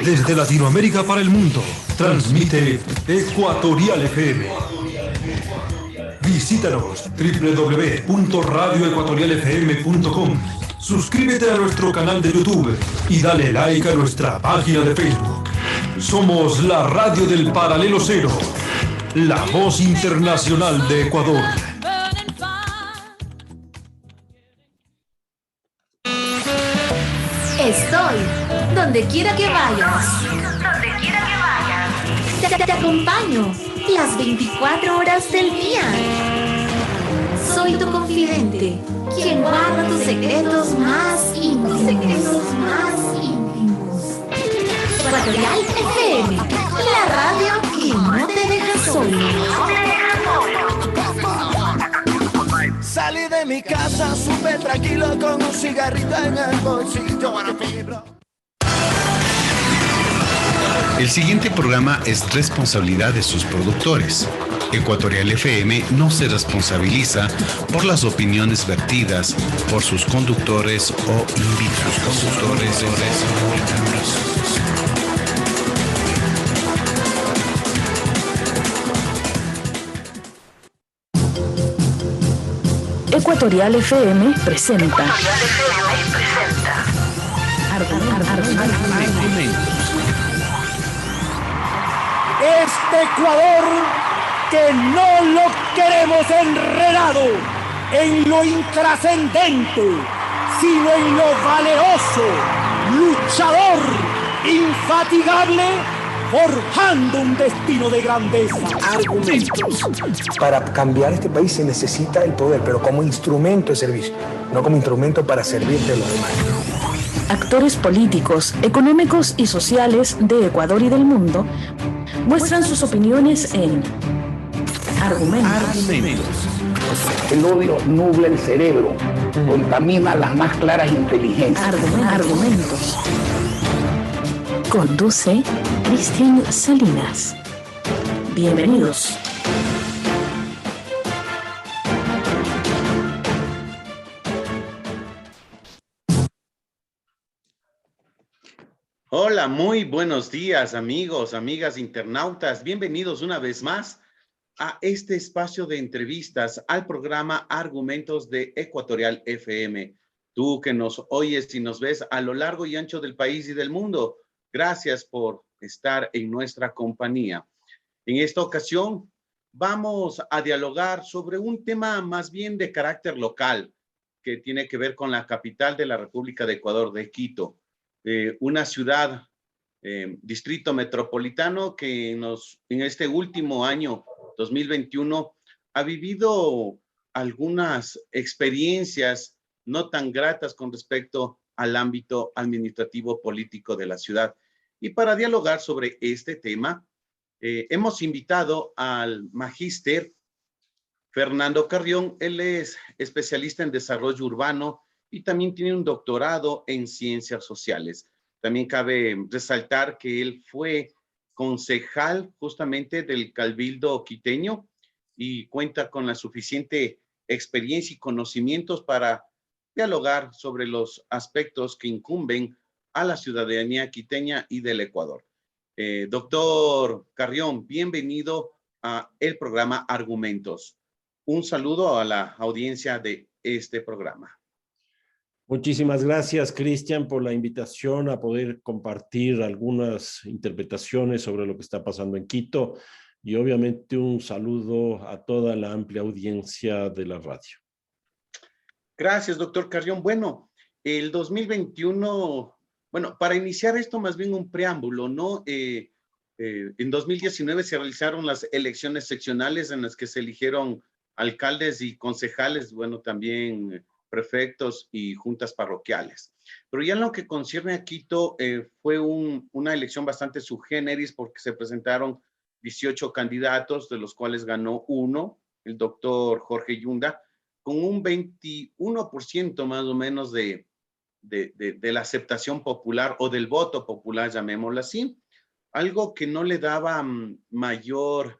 Desde Latinoamérica para el mundo, transmite Ecuatorial FM. Visítanos www.radioecuatorialfm.com. Suscríbete a nuestro canal de YouTube y dale like a nuestra página de Facebook. Somos la radio del Paralelo Cero, la voz internacional de Ecuador. Estoy donde quiera que vayas. Te acompaño las 24 horas del día. Soy tu confidente, quien guarda tus secretos más íntimos. Ecuatorial FM, la radio que no te deja solo. Salí de mi casa súper tranquilo con un cigarrito en el bolsillo. El siguiente programa es responsabilidad de sus productores. Ecuatorial FM no se responsabiliza por las opiniones vertidas por sus conductores o invitados. Ecuatorial FM presenta. Este Ecuador que no lo queremos enredado en lo intrascendente, sino en lo valeroso, luchador, infatigable, forjando un destino de grandeza. Argumentos. Para cambiar este país se necesita el poder, pero como instrumento de servicio, no como instrumento para servirte a los demás. Actores políticos, económicos y sociales de Ecuador y del mundo muestran sus opiniones en Argumentos. El odio nubla el cerebro, contamina las más claras inteligencias. Argumentos. Conduce Cristian Salinas. Bienvenidos. Hola, muy buenos días, amigos, amigas, internautas. Bienvenidos una vez más a este espacio de entrevistas al programa Argumentos de Ecuatorial FM. Tú que nos oyes y nos ves a lo largo y ancho del país y del mundo, gracias por estar en nuestra compañía. En esta ocasión vamos a dialogar sobre un tema más bien de carácter local que tiene que ver con la capital de la República de Ecuador, de Quito. Una ciudad, distrito metropolitano que en este último año 2021 ha vivido algunas experiencias no tan gratas con respecto al ámbito administrativo político de la ciudad. Y para dialogar sobre este tema, hemos invitado al magíster Fernando Carrión. Él es especialista en desarrollo urbano y también tiene un doctorado en ciencias sociales. También cabe resaltar que él fue concejal justamente del Cabildo quiteño y cuenta con la suficiente experiencia y conocimientos para dialogar sobre los aspectos que incumben a la ciudadanía quiteña y del Ecuador. Doctor Carrión, bienvenido a el programa Argumentos. Un saludo a la audiencia de este programa. Muchísimas gracias, Cristian, por la invitación a poder compartir algunas interpretaciones sobre lo que está pasando en Quito y obviamente un saludo a toda la amplia audiencia de la radio. Gracias, doctor Carrión. Bueno, el 2021, para iniciar esto más bien un preámbulo, ¿no? En 2019 se realizaron las elecciones seccionales en las que se eligieron alcaldes y concejales, también prefectos y juntas parroquiales. Pero ya en lo que concierne a Quito, fue una elección bastante sui generis porque se presentaron 18 candidatos, de los cuales ganó uno, el doctor Jorge Yunda, con un 21% más o menos de la aceptación popular o del voto popular, llamémoslo así, algo que no le daba mayor,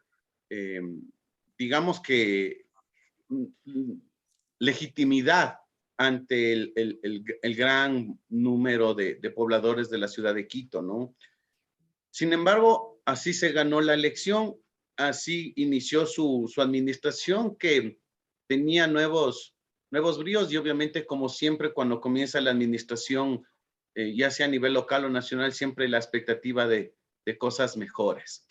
digamos que, legitimidad ante el gran número de pobladores de la ciudad de Quito, ¿no? Sin embargo, así se ganó la elección, así inició su administración, que tenía nuevos bríos, y obviamente, como siempre, cuando comienza la administración, ya sea a nivel local o nacional, siempre la expectativa de cosas mejores.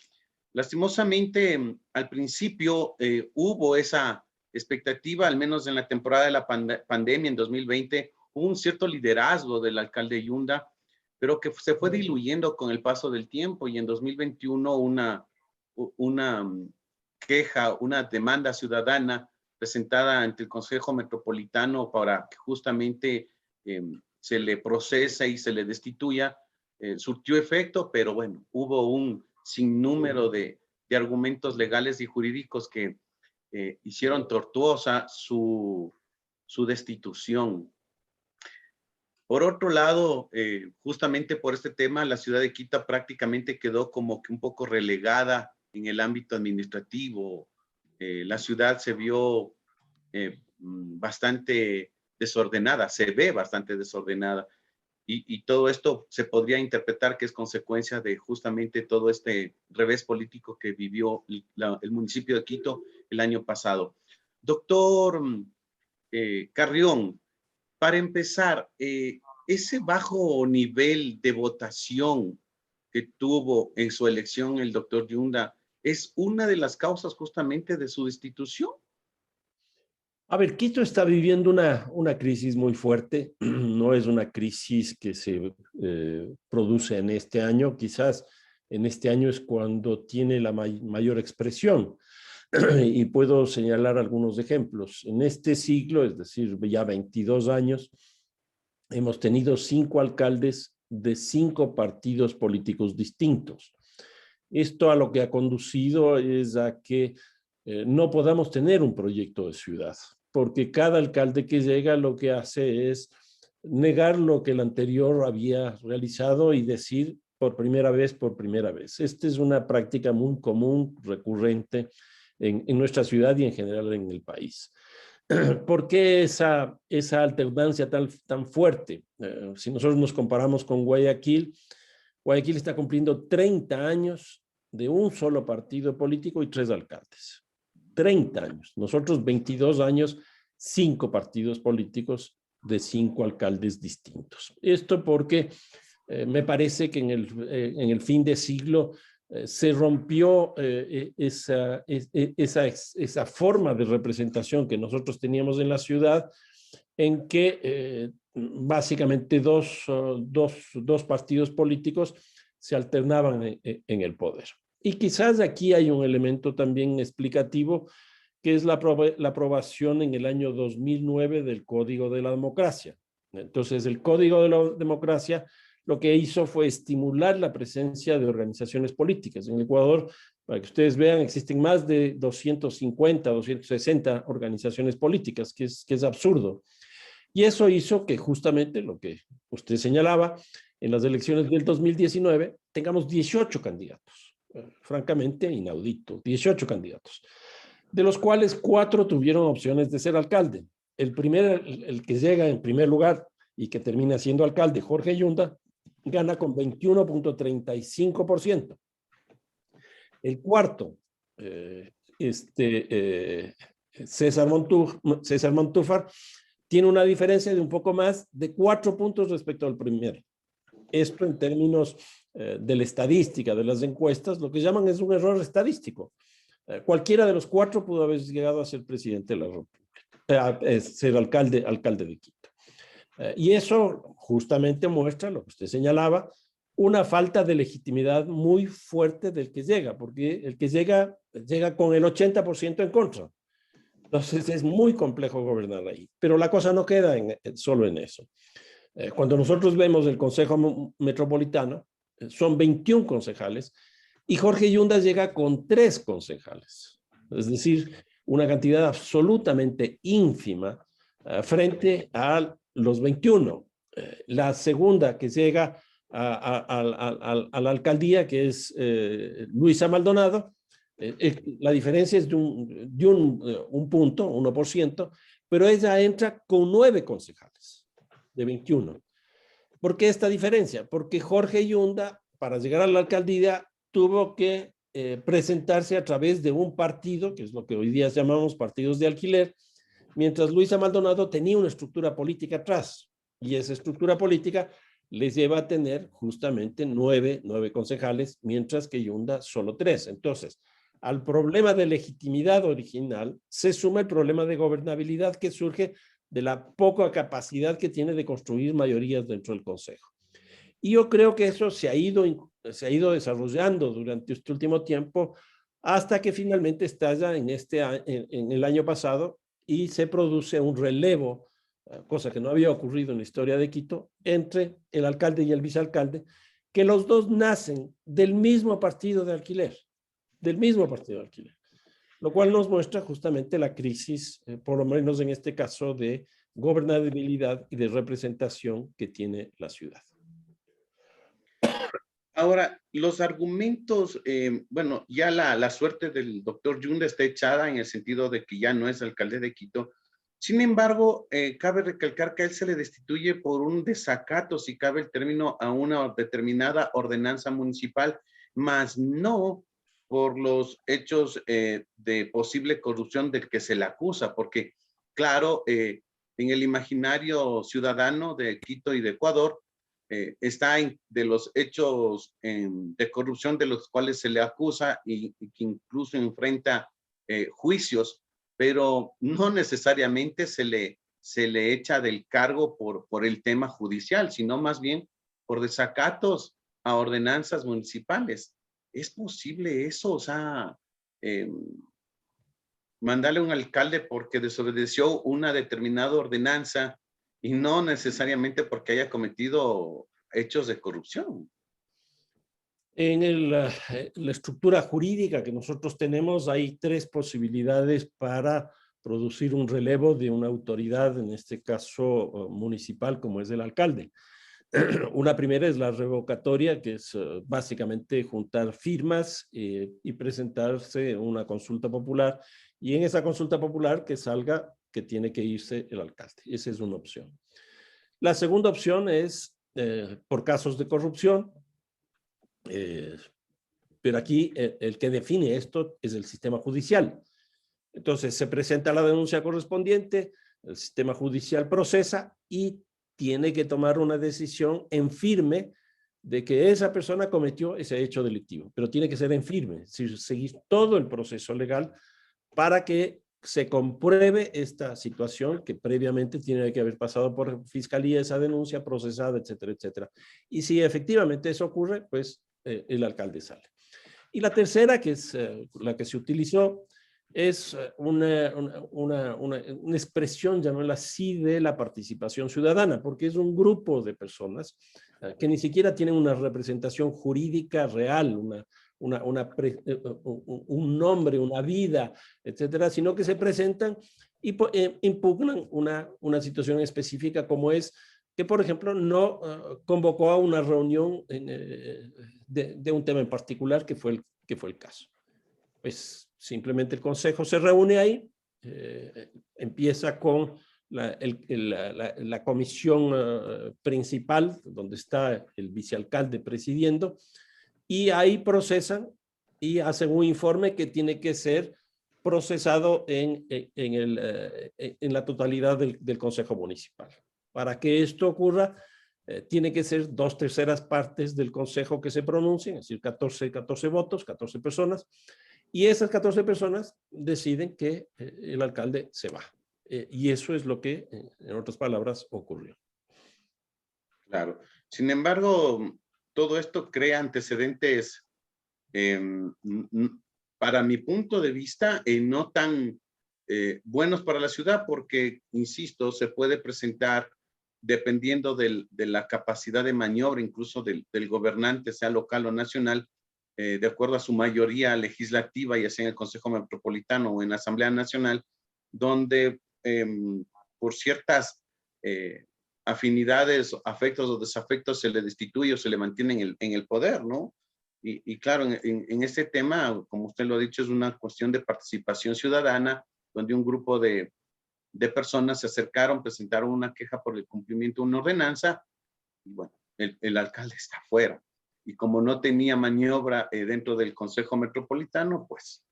Lastimosamente, al principio hubo esa expectativa, al menos en la temporada de la pandemia en 2020, hubo un cierto liderazgo del alcalde Yunda, pero que se fue diluyendo con el paso del tiempo, y en 2021 una queja, una demanda ciudadana presentada ante el Consejo Metropolitano para que justamente se le procese y se le destituya, surtió efecto, pero bueno, hubo un sinnúmero de argumentos legales y jurídicos que hicieron tortuosa su destitución. Por otro lado, justamente por este tema, la ciudad de Quito prácticamente quedó como que un poco relegada en el ámbito administrativo. La ciudad se vio bastante desordenada, se ve bastante desordenada, y todo esto se podría interpretar que es consecuencia de justamente todo este revés político que vivió el municipio de Quito el año pasado. Doctor Carrión, para empezar, ese bajo nivel de votación que tuvo en su elección el doctor Yunda, ¿es una de las causas justamente de su destitución? A ver, Quito está viviendo una crisis muy fuerte. No es una crisis que se produce en este año. Quizás en este año es cuando tiene la mayor expresión. Y puedo señalar algunos ejemplos. En este siglo, es decir, ya 22 años, hemos tenido 5 alcaldes de 5 partidos políticos distintos. Esto a lo que ha conducido es a que no podamos tener un proyecto de ciudad, porque cada alcalde que llega lo que hace es negar lo que el anterior había realizado y decir por primera vez. Esta es una práctica muy común, recurrente en nuestra ciudad y en general en el país. ¿Por qué esa alternancia tan fuerte? Si nosotros nos comparamos con Guayaquil, Guayaquil está cumpliendo 30 años de un solo partido político y 3 alcaldes. 30 años. Nosotros 22 años, 5 partidos políticos de 5 alcaldes distintos. Esto porque me parece que en el fin de siglo se rompió esa forma de representación que nosotros teníamos en la ciudad, en que básicamente dos partidos políticos se alternaban en el poder. Y quizás aquí hay un elemento también explicativo, que es la aprobación en el año 2009 del Código de la Democracia. Entonces, el Código de la Democracia lo que hizo fue estimular la presencia de organizaciones políticas. En Ecuador, para que ustedes vean, existen más de 250, 260 organizaciones políticas, que es absurdo. Y eso hizo que justamente lo que usted señalaba, en las elecciones del 2019 tengamos 18 candidatos. Francamente inaudito, 18 candidatos, de los cuales 4 tuvieron opciones de ser alcalde. El que llega en primer lugar y que termina siendo alcalde, Jorge Yunda, gana con 21.35%. El cuarto, César Montúfar, tiene una diferencia de un poco más de 4 puntos respecto al primero. Esto en términos de la estadística, de las encuestas, lo que llaman es un error estadístico. Cualquiera de los 4 pudo haber llegado a ser presidente de la República, ser alcalde de Quito. Y eso justamente muestra lo que usted señalaba, una falta de legitimidad muy fuerte del que llega, porque el que llega con el 80% en contra. Entonces es muy complejo gobernar ahí. Pero la cosa no queda solo en eso. Cuando nosotros vemos el Consejo Metropolitano, son 21 concejales y Jorge Yunda llega con 3 concejales. Es decir, una cantidad absolutamente ínfima frente a los 21. La segunda que llega a la alcaldía, que es Luisa Maldonado, la diferencia es de un punto, 1%, pero ella entra con 9 concejales de 21. ¿Por qué esta diferencia? Porque Jorge Yunda para llegar a la alcaldía tuvo que presentarse a través de un partido, que es lo que hoy día llamamos partidos de alquiler, mientras Luisa Maldonado tenía una estructura política atrás, y esa estructura política les lleva a tener justamente nueve concejales, mientras que Yunda solo 3. Entonces, al problema de legitimidad original se suma el problema de gobernabilidad que surge de la poca capacidad que tiene de construir mayorías dentro del consejo. Y yo creo que eso se ha ido desarrollando durante este último tiempo hasta que finalmente estalla en el año pasado y se produce un relevo, cosa que no había ocurrido en la historia de Quito, entre el alcalde y el vicealcalde, que los dos nacen del mismo partido de alquiler, lo cual nos muestra justamente la crisis, por lo menos en este caso, de gobernabilidad y de representación que tiene la ciudad. Ahora, los argumentos, bueno, ya la suerte del doctor Yunda está echada en el sentido de que ya no es alcalde de Quito. Sin embargo, cabe recalcar que a él se le destituye por un desacato, si cabe el término, a una determinada ordenanza municipal, más no por los hechos de posible corrupción del que se le acusa, porque, claro, en el imaginario ciudadano de Quito y de Ecuador, está de los hechos de corrupción de los cuales se le acusa y que incluso enfrenta juicios, pero no necesariamente se le echa del cargo por el tema judicial, sino más bien por desacatos a ordenanzas municipales. ¿Es posible eso? O sea, mandarle a un alcalde porque desobedeció una determinada ordenanza y no necesariamente porque haya cometido hechos de corrupción. En la estructura jurídica que nosotros tenemos hay 3 posibilidades para producir un relevo de una autoridad, en este caso municipal, como es el alcalde. Una primera es la revocatoria, que es básicamente juntar firmas y presentarse una consulta popular, y en esa consulta popular que salga que tiene que irse el alcalde. Esa es una opción. La segunda opción es por casos de corrupción, pero aquí el que define esto es el sistema judicial. Entonces se presenta la denuncia correspondiente, el sistema judicial procesa y tiene que tomar una decisión en firme de que esa persona cometió ese hecho delictivo, pero tiene que ser en firme, es decir, seguir todo el proceso legal para que se compruebe esta situación que previamente tiene que haber pasado por fiscalía, esa denuncia procesada, etcétera, etcétera. Y si efectivamente eso ocurre, pues el alcalde sale. Y la tercera, que es la que se utilizó, es una expresión, llamémosla así, de la participación ciudadana, porque es un grupo de personas que ni siquiera tienen una representación jurídica real, un nombre, una vida, etcétera, sino que se presentan y impugnan una situación específica, como es que, por ejemplo, no convocó a una reunión de un tema en particular, que fue el caso. Pues simplemente el consejo se reúne ahí, empieza con la comisión principal, donde está el vicealcalde presidiendo, y ahí procesan y hacen un informe que tiene que ser procesado en la totalidad del Consejo Municipal. Para que esto ocurra, tiene que ser 2/3 partes del Consejo que se pronuncien, es decir, 14 votos, 14 personas, y esas 14 personas deciden que el alcalde se va. Y eso es lo que, en otras palabras, ocurrió. Claro. Sin embargo, todo esto crea antecedentes, para mi punto de vista, no tan buenos para la ciudad, porque, insisto, se puede presentar, dependiendo de la capacidad de maniobra, incluso del gobernante, sea local o nacional, de acuerdo a su mayoría legislativa, ya sea en el Consejo Metropolitano o en la Asamblea Nacional, donde por ciertas afinidades, afectos o desafectos se le destituye o se le mantiene en el poder, ¿no? Y claro, en este tema, como usted lo ha dicho, es una cuestión de participación ciudadana, donde un grupo de personas se acercaron, presentaron una queja por el cumplimiento de una ordenanza, y bueno, el alcalde está fuera. y como no tenía maniobra dentro del Consejo Metropolitano, pues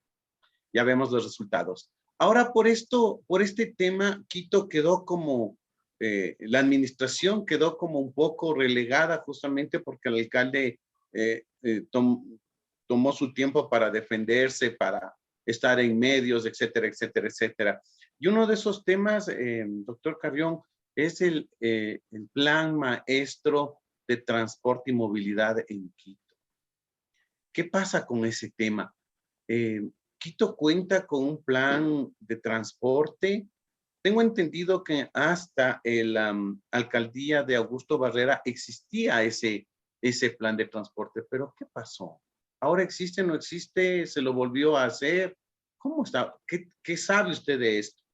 ya vemos los resultados. Ahora por este tema, Quito quedó como, la administración quedó como un poco relegada justamente porque el alcalde tomó su tiempo para defenderse, para estar en medios, etcétera, etcétera, etcétera. Y uno de esos temas, doctor Carrión, es el plan maestro de transporte y movilidad en Quito. ¿Qué pasa con ese tema? Quito cuenta con un plan de transporte. Tengo entendido que hasta la alcaldía de Augusto Barrera existía ese plan de transporte, pero ¿qué pasó? ¿Ahora existe, no existe? ¿Se lo volvió a hacer? ¿Cómo está? ¿Qué sabe usted de esto?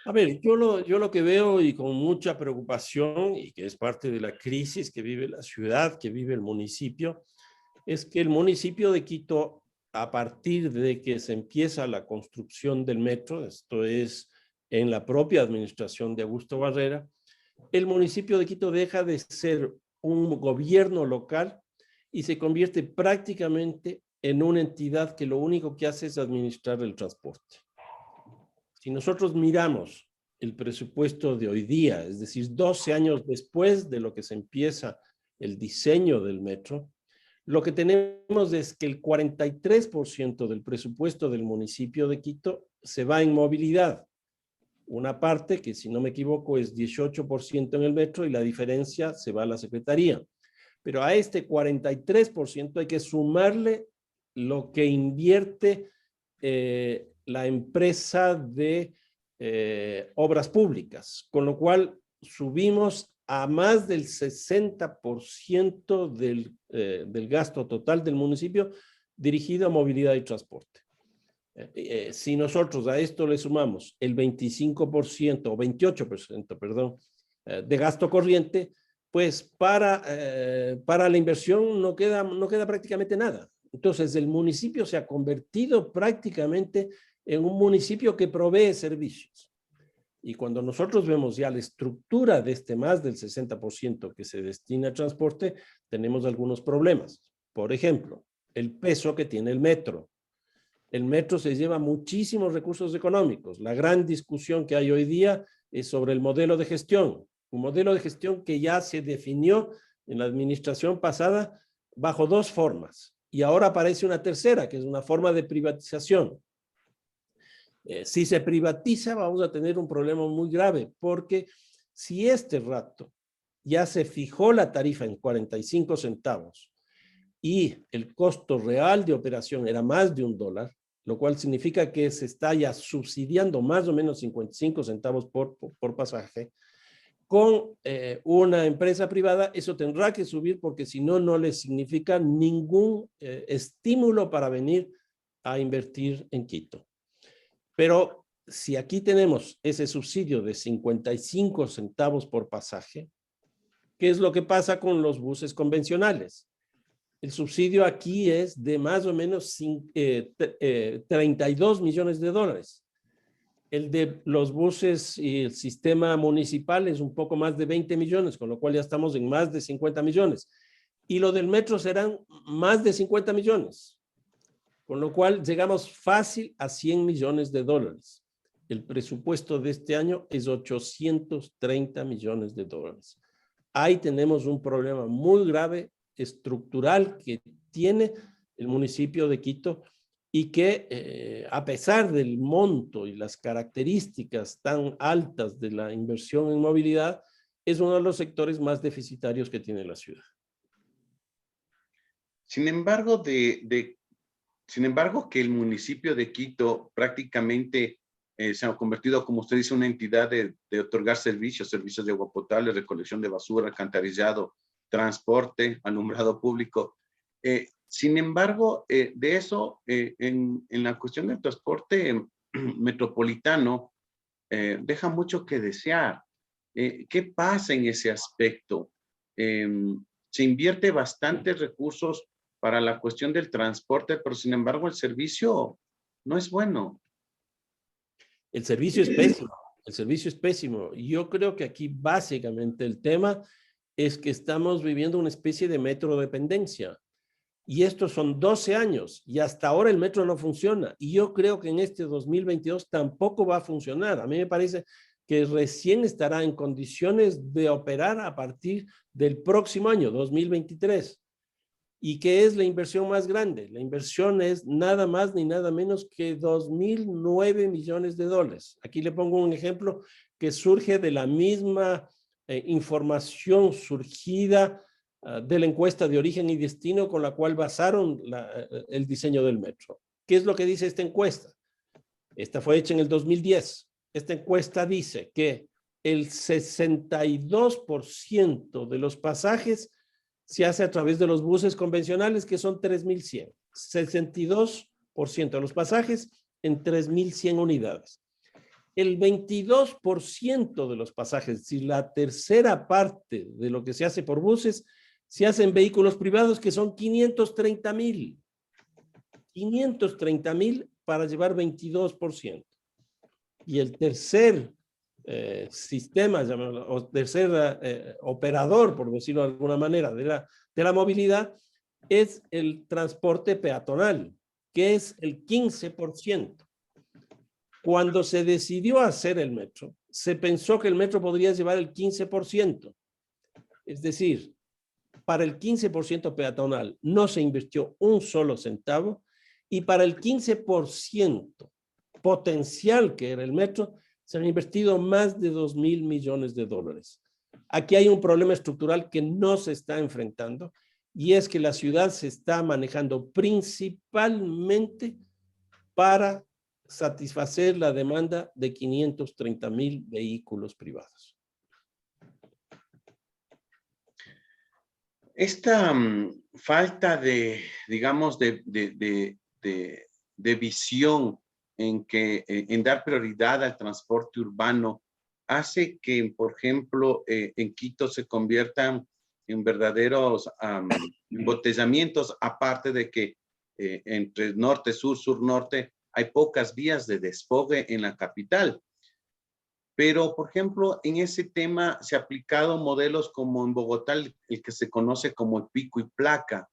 A ver, yo lo que veo y con mucha preocupación, y que es parte de la crisis que vive la ciudad, que vive el municipio, es que el municipio de Quito, a partir de que se empieza la construcción del metro, esto es en la propia administración de Augusto Barrera, el municipio de Quito deja de ser un gobierno local y se convierte prácticamente en una entidad que lo único que hace es administrar el transporte. Si nosotros miramos el presupuesto de hoy día, es decir, 12 años después de lo que se empieza el diseño del metro, lo que tenemos es que el 43% del presupuesto del municipio de Quito se va en movilidad. Una parte que, si no me equivoco, es 18% en el metro y la diferencia se va a la secretaría. Pero a este 43% hay que sumarle lo que invierte la empresa de obras públicas, con lo cual subimos a más del 60% del gasto total del municipio dirigido a movilidad y transporte. Si nosotros a esto le sumamos el 25% o 28%, perdón, de gasto corriente, pues para la inversión no queda prácticamente nada. Entonces el municipio se ha convertido prácticamente en un municipio que provee servicios. Y cuando nosotros vemos ya la estructura de este más del 60% que se destina a transporte, tenemos algunos problemas. Por ejemplo, el peso que tiene el metro. El metro se lleva muchísimos recursos económicos. La gran discusión que hay hoy día es sobre el modelo de gestión. Un modelo de gestión que ya se definió en la administración pasada bajo dos formas. Y ahora aparece una tercera, que es una forma de privatización. Si se privatiza, vamos a tener un problema muy grave, porque si este rato ya se fijó la tarifa en 45 centavos y el costo real de operación era más de $1, lo cual significa que se está ya subsidiando más o menos 55 centavos por pasaje, con una empresa privada, eso tendrá que subir porque si no, no le significa ningún estímulo para venir a invertir en Quito. Pero si aquí tenemos ese subsidio de 55 centavos por pasaje, ¿qué es lo que pasa con los buses convencionales? El subsidio aquí es de más o menos 32 millones de dólares. El de los buses y el sistema municipal es un poco más de 20 millones, con lo cual ya estamos en más de 50 millones. Y lo del metro serán más de 50 millones. Con lo cual llegamos fácil a 100 millones de dólares. El presupuesto de este año es 830 millones de dólares. Ahí tenemos un problema muy grave, estructural, que tiene el municipio de Quito y que a pesar del monto y las características tan altas de la inversión en movilidad, es uno de los sectores más deficitarios que tiene la ciudad. Sin embargo, que el municipio de Quito prácticamente se ha convertido, como usted dice, una entidad de otorgar servicios de agua potable, recolección de basura, alcantarillado, transporte, alumbrado público. Sin embargo, de eso, en la cuestión del transporte metropolitano, deja mucho que desear. ¿Qué pasa en ese aspecto? Se invierte bastantes recursos para la cuestión del transporte, pero sin embargo el servicio no es bueno. El servicio es pésimo, el servicio es pésimo. Yo creo que aquí básicamente el tema es que estamos viviendo una especie de metrodependencia. Y estos son 12 años y hasta ahora el metro no funciona. Y yo creo que en este 2022 tampoco va a funcionar. A mí me parece que recién estará en condiciones de operar a partir del próximo año, 2023. ¿Y qué es la inversión más grande? La inversión es nada más ni nada menos que 2.009 millones de dólares. Aquí le pongo un ejemplo que surge de la misma información surgida de la encuesta de origen y destino con la cual basaron el diseño del metro. ¿Qué es lo que dice esta encuesta? Esta fue hecha en el 2010. Esta encuesta dice que el 62% de los pasajes se hace a través de los buses convencionales, que son 3.100. 62% de los pasajes en 3.100 unidades. El 22% de los pasajes, es decir, la tercera parte de lo que se hace por buses, se hace en vehículos privados, que son 530.000. 530.000 para llevar 22%. Y el tercer sistema, o tercer operador, por decirlo de alguna manera, de la movilidad, es el transporte peatonal, que es el 15%. Cuando se decidió hacer el metro, se pensó que el metro podría llevar el 15%. Es decir, para el 15% peatonal no se invirtió un solo centavo, y para el 15% potencial que era el metro, se han invertido más de 2.000 millones de dólares. Aquí hay un problema estructural que no se está enfrentando, y es que la ciudad se está manejando principalmente para satisfacer la demanda de 530.000 vehículos privados. Esta falta de, digamos, de visión en dar prioridad al transporte urbano hace que, por ejemplo, en Quito se conviertan en verdaderos embotellamientos, aparte de que entre norte-sur, sur-norte, hay pocas vías de desfogue en la capital. Pero, por ejemplo, en ese tema se han aplicado modelos como en Bogotá, el que se conoce como el pico y placa.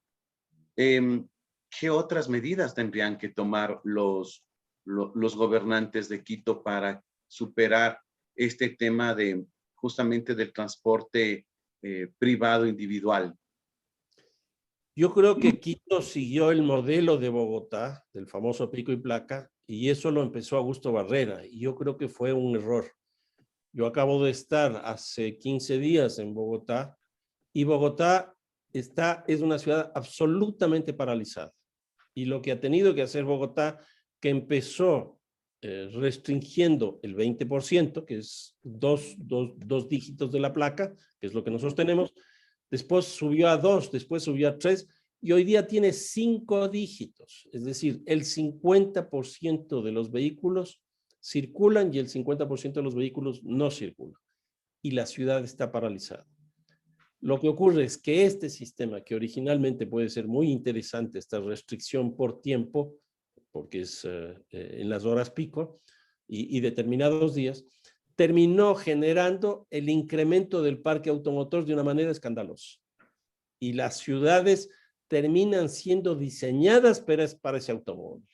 ¿Qué otras medidas tendrían que tomar los gobernantes de Quito para superar este tema de justamente del transporte privado individual? Yo creo que Quito siguió el modelo de Bogotá, del famoso pico y placa, y eso lo empezó Augusto Barrera, y yo creo que fue un error. Yo acabo de estar hace 15 días en Bogotá, y Bogotá es una ciudad absolutamente paralizada. Y lo que ha tenido que hacer Bogotá, que empezó restringiendo el 20%, que es dos dígitos de la placa, que es lo que nosotros tenemos, después subió a 2, después subió a 3, y hoy día tiene 5 dígitos. Es decir, el 50% de los vehículos circulan y el 50% de los vehículos no circulan. Y la ciudad está paralizada. Lo que ocurre es que este sistema, que originalmente puede ser muy interesante, esta restricción por tiempo, porque es en las horas pico y determinados días, terminó generando el incremento del parque automotor de una manera escandalosa. Y las ciudades terminan siendo diseñadas para ese automóvil.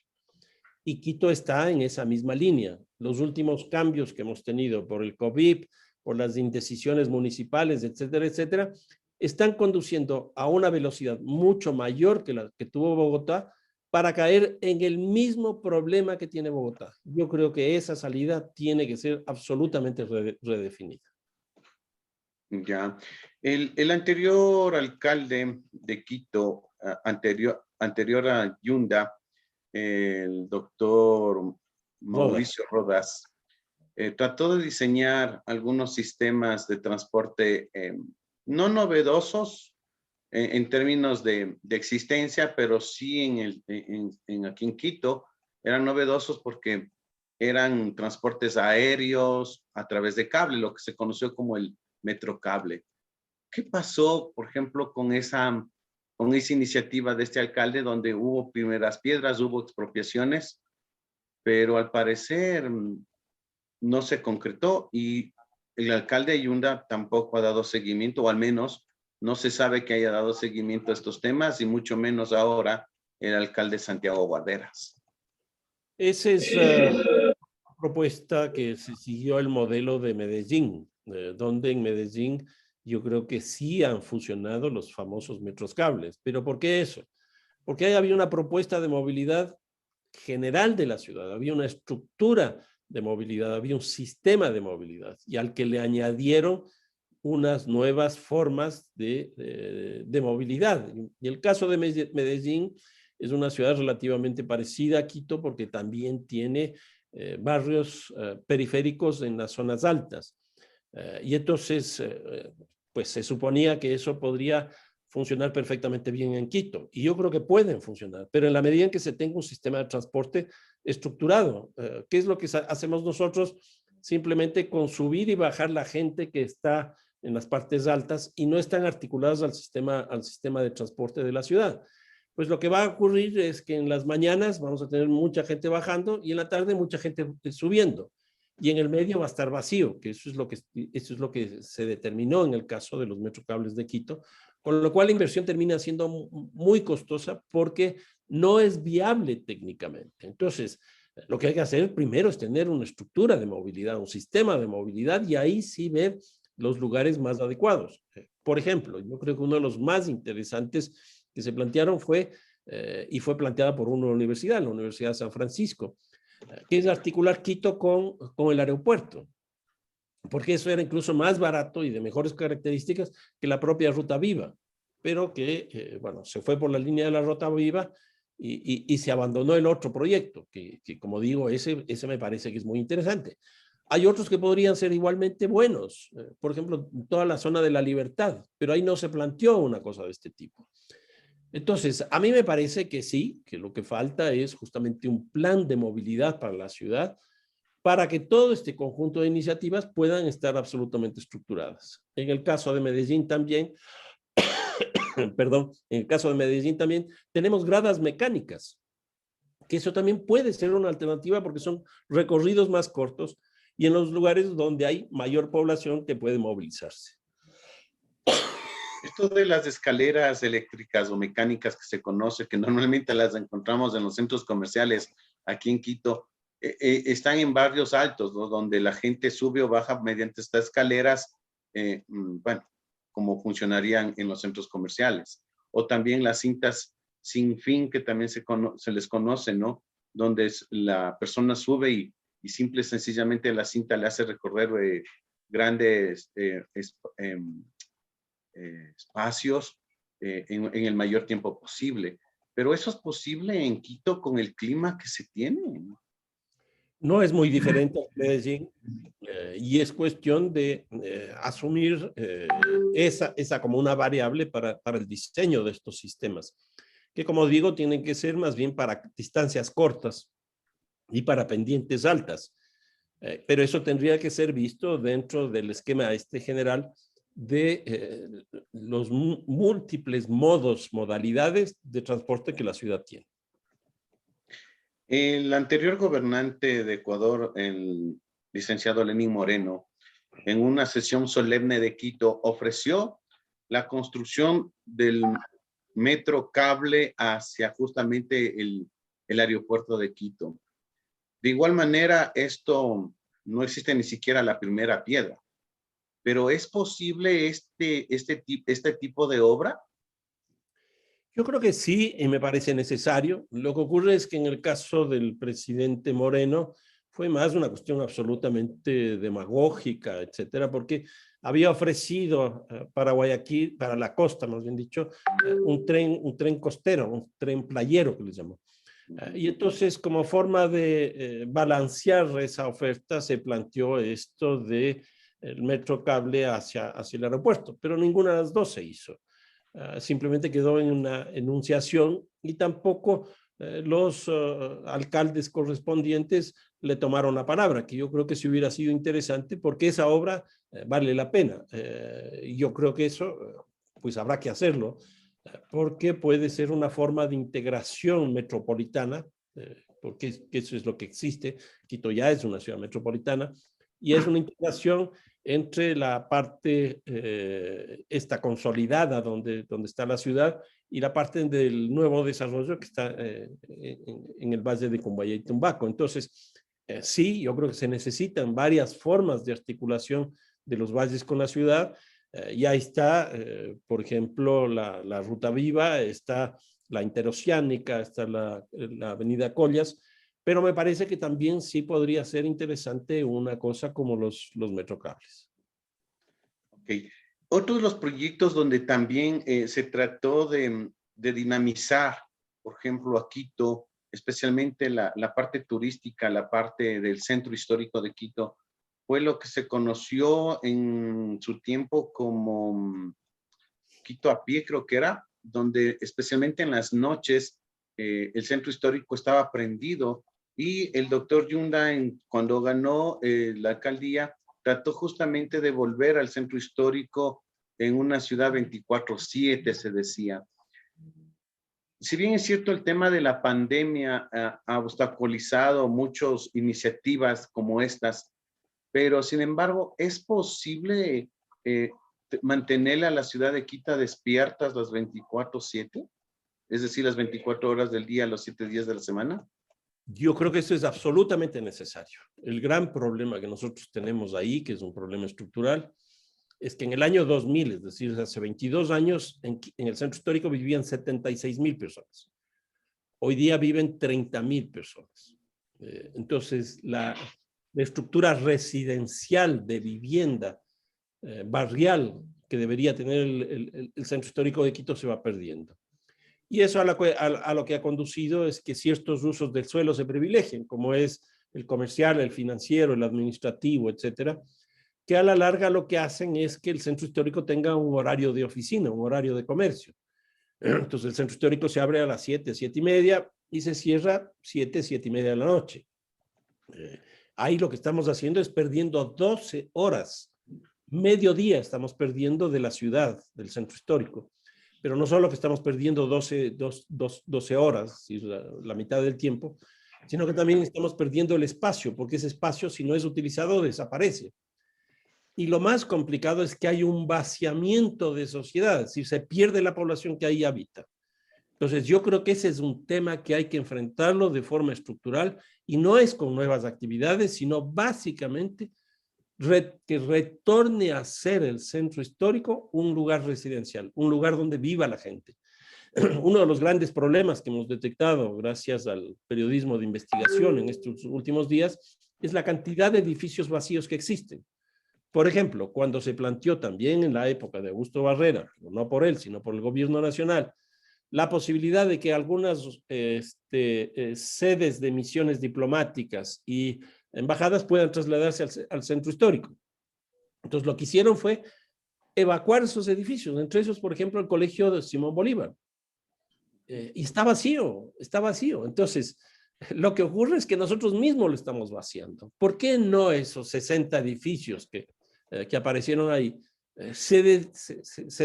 Y Quito está en esa misma línea. Los últimos cambios que hemos tenido por el COVID, por las indecisiones municipales, etcétera, etcétera, están conduciendo a una velocidad mucho mayor que la que tuvo Bogotá para caer en el mismo problema que tiene Bogotá. Yo creo que esa salida tiene que ser absolutamente redefinida. Ya. El anterior alcalde de Quito, anterior a Yunda, el doctor Mauricio Rodas, trató de diseñar algunos sistemas de transporte no novedosos en términos de existencia, pero sí aquí en Quito eran novedosos porque eran transportes aéreos a través de cable, lo que se conoció como el metrocable. ¿Qué pasó, por ejemplo, con esa iniciativa de este alcalde, donde hubo primeras piedras, hubo expropiaciones, pero al parecer no se concretó? Y el alcalde Yunda tampoco ha dado seguimiento, o al menos no se sabe que haya dado seguimiento a estos temas, y mucho menos ahora el alcalde Santiago Guarderas. Esa es una propuesta que se siguió el modelo de Medellín, donde en Medellín yo creo que sí han funcionado los famosos metros cables. ¿Pero por qué eso? Porque ahí había una propuesta de movilidad general de la ciudad, había una estructura de movilidad, había un sistema de movilidad, y al que le añadieron unas nuevas formas de movilidad. Y el caso de Medellín es una ciudad relativamente parecida a Quito, porque también tiene barrios periféricos en las zonas altas. Y entonces, pues se suponía que eso podría funcionar perfectamente bien en Quito. Y yo creo que pueden funcionar, pero en la medida en que se tenga un sistema de transporte estructurado. ¿Qué es lo que hacemos nosotros? Simplemente con subir y bajar la gente que está en las partes altas y no están articuladas al sistema de transporte de la ciudad. Pues lo que va a ocurrir es que en las mañanas vamos a tener mucha gente bajando y en la tarde mucha gente subiendo. Y en el medio va a estar vacío, que eso es lo que se determinó en el caso de los metrocables de Quito, con lo cual la inversión termina siendo muy costosa porque no es viable técnicamente. Entonces, lo que hay que hacer primero es tener una estructura de movilidad, un sistema de movilidad, y ahí sí ver los lugares más adecuados. Por ejemplo, yo creo que uno de los más interesantes que se plantearon fue planteada por una universidad, la Universidad de San Francisco, que es articular Quito con el aeropuerto, porque eso era incluso más barato y de mejores características que la propia Ruta Viva, pero que, bueno, se fue por la línea de la Ruta Viva y se abandonó el otro proyecto, que como digo, ese me parece que es muy interesante. Hay otros que podrían ser igualmente buenos, por ejemplo, toda la zona de La Libertad, pero ahí no se planteó una cosa de este tipo. Entonces, a mí me parece que sí, que lo que falta es justamente un plan de movilidad para la ciudad, para que todo este conjunto de iniciativas puedan estar absolutamente estructuradas. En el caso de Medellín también, perdón, en el caso de Medellín también tenemos gradas mecánicas, que eso también puede ser una alternativa porque son recorridos más cortos y en los lugares donde hay mayor población que puede movilizarse. Esto de las escaleras eléctricas o mecánicas que se conoce, que normalmente las encontramos en los centros comerciales aquí en Quito, están en barrios altos, ¿no? Donde la gente sube o baja mediante estas escaleras, bueno, como funcionarían en los centros comerciales. O también las cintas sin fin, que también se les conoce, ¿no? Donde la persona sube y simple y sencillamente la cinta le hace recorrer grandes espacios en el mayor tiempo posible. Pero eso es posible en Quito con el clima que se tiene, ¿no? No es muy diferente a Medellín y es cuestión de asumir esa como una variable para el diseño de estos sistemas, que como digo, tienen que ser más bien para distancias cortas y para pendientes altas. Pero eso tendría que ser visto dentro del esquema general de los múltiples modalidades de transporte que la ciudad tiene. El anterior gobernante de Ecuador, el licenciado Lenín Moreno, en una sesión solemne de Quito, ofreció la construcción del metro cable hacia justamente el aeropuerto de Quito. De igual manera, esto no existe ni siquiera la primera piedra, pero ¿es posible este tipo de obra? Yo creo que sí, y me parece necesario. Lo que ocurre es que en el caso del presidente Moreno fue más una cuestión absolutamente demagógica, etcétera, porque había ofrecido para Guayaquil, para la costa, más bien dicho, un tren costero, un tren playero que les llamó. Y entonces, como forma de balancear esa oferta, se planteó esto de el metro cable hacia el aeropuerto, pero ninguna de las dos se hizo. Simplemente quedó en una enunciación y tampoco los alcaldes correspondientes le tomaron la palabra, que yo creo que sí hubiera sido interesante porque esa obra vale la pena. Yo creo que eso pues habrá que hacerlo porque puede ser una forma de integración metropolitana, porque eso es lo que existe. Quito ya es una ciudad metropolitana y es una integración entre la parte esta consolidada donde está la ciudad y la parte del nuevo desarrollo que está en el valle de Cumbaya y Tumbaco. Entonces, sí, yo creo que se necesitan varias formas de articulación de los valles con la ciudad. Ya está, por ejemplo, la Ruta Viva, está la Interoceánica, está la Avenida Collas, pero me parece que también sí podría ser interesante una cosa como los metrocables. Okay. Otro de los proyectos donde también se trató de dinamizar, por ejemplo, a Quito, especialmente la parte turística, la parte del centro histórico de Quito, fue lo que se conoció en su tiempo como Quito a pie, creo que era, donde especialmente en las noches el centro histórico estaba prendido y el doctor Yunda, cuando ganó la alcaldía, trató justamente de volver al centro histórico en una ciudad 24/7, se decía. Si bien es cierto, el tema de la pandemia ha obstaculizado muchas iniciativas como estas, pero sin embargo, ¿es posible mantener a la ciudad de Quito despiertas las 24/7? Es decir, las 24 horas del día, los 7 días de la semana. Yo creo que eso es absolutamente necesario. El gran problema que nosotros tenemos ahí, que es un problema estructural, es que en el año 2000, es decir, hace 22 años, en el centro histórico vivían 76,000 personas. Hoy día viven 30,000 personas. Entonces, la estructura residencial de vivienda barrial que debería tener el centro histórico de Quito se va perdiendo. Y eso a lo que ha conducido es que ciertos usos del suelo se privilegien, como es el comercial, el financiero, el administrativo, etcétera, que a la larga lo que hacen es que el centro histórico tenga un horario de oficina, un horario de comercio. Entonces el centro histórico se abre a las 7, 7:30 y se cierra 7, 7:30 de la noche. Ahí lo que estamos haciendo es perdiendo 12 horas, mediodía estamos perdiendo de la ciudad, del centro histórico. Pero no solo que estamos perdiendo 12 horas, la mitad del tiempo, sino que también estamos perdiendo el espacio, porque ese espacio, si no es utilizado, desaparece. Y lo más complicado es que hay un vaciamiento de sociedad, es decir, se pierde la población que ahí habita. Entonces, yo creo que ese es un tema que hay que enfrentarlo de forma estructural, y no es con nuevas actividades, sino básicamente que retorne a ser el centro histórico un lugar residencial, un lugar donde viva la gente. Uno de los grandes problemas que hemos detectado gracias al periodismo de investigación en estos últimos días es la cantidad de edificios vacíos que existen. Por ejemplo, cuando se planteó también en la época de Augusto Barrera, no por él, sino por el gobierno nacional, la posibilidad de que algunas sedes de misiones diplomáticas y embajadas puedan trasladarse al centro histórico. Entonces, lo que hicieron fue evacuar esos edificios, entre esos, por ejemplo, el Colegio de Simón Bolívar. Y está vacío, está vacío. Entonces, lo que ocurre es que nosotros mismos lo estamos vaciando. ¿Por qué no esos 60 edificios que aparecieron ahí se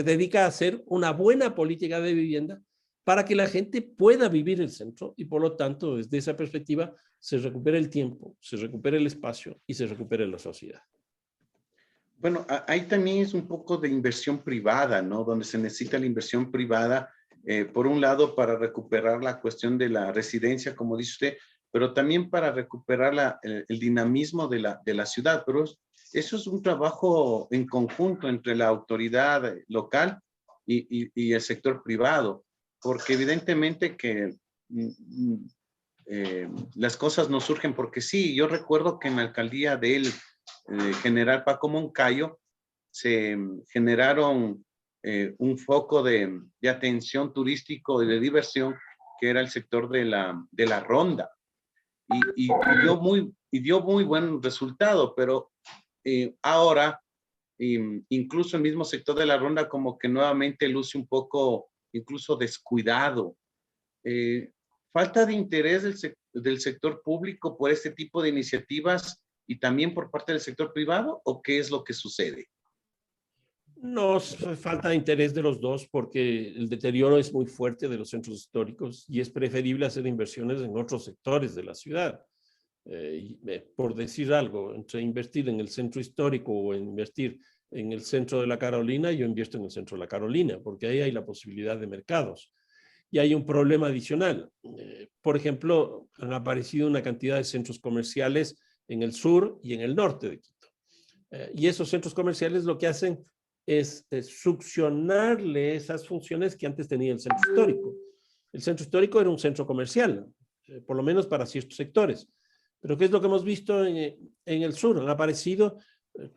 dedica a hacer una buena política de vivienda para que la gente pueda vivir el centro y por lo tanto desde esa perspectiva se recupere el tiempo, se recupere el espacio y se recupere la sociedad? Bueno, ahí también es un poco de inversión privada, ¿no? Donde se necesita la inversión privada, por un lado para recuperar la cuestión de la residencia, como dice usted, pero también para recuperar el dinamismo de la ciudad. Pero eso es un trabajo en conjunto entre la autoridad local y el sector privado. Porque evidentemente que las cosas no surgen porque sí. Yo recuerdo que en la alcaldía del general Paco Moncayo se generaron un foco de atención turístico y de diversión que era el sector de la ronda y dio muy buen resultado, pero ahora incluso el mismo sector de la ronda como que nuevamente luce un poco incluso descuidado. Falta de interés del sector público por este tipo de iniciativas y también por parte del sector privado, ¿o qué es lo que sucede? No, falta de interés de los dos porque el deterioro es muy fuerte de los centros históricos y es preferible hacer inversiones en otros sectores de la ciudad. por decir algo, entre invertir en el centro histórico o invertir en el centro de la Carolina, yo invierto en el centro de la Carolina, porque ahí hay la posibilidad de mercados. Y hay un problema adicional. Por ejemplo, han aparecido una cantidad de centros comerciales en el sur y en el norte de Quito. Y esos centros comerciales lo que hacen es succionarle esas funciones que antes tenía el centro histórico. El centro histórico era un centro comercial, por lo menos para ciertos sectores. Pero ¿qué es lo que hemos visto en el sur? Han aparecido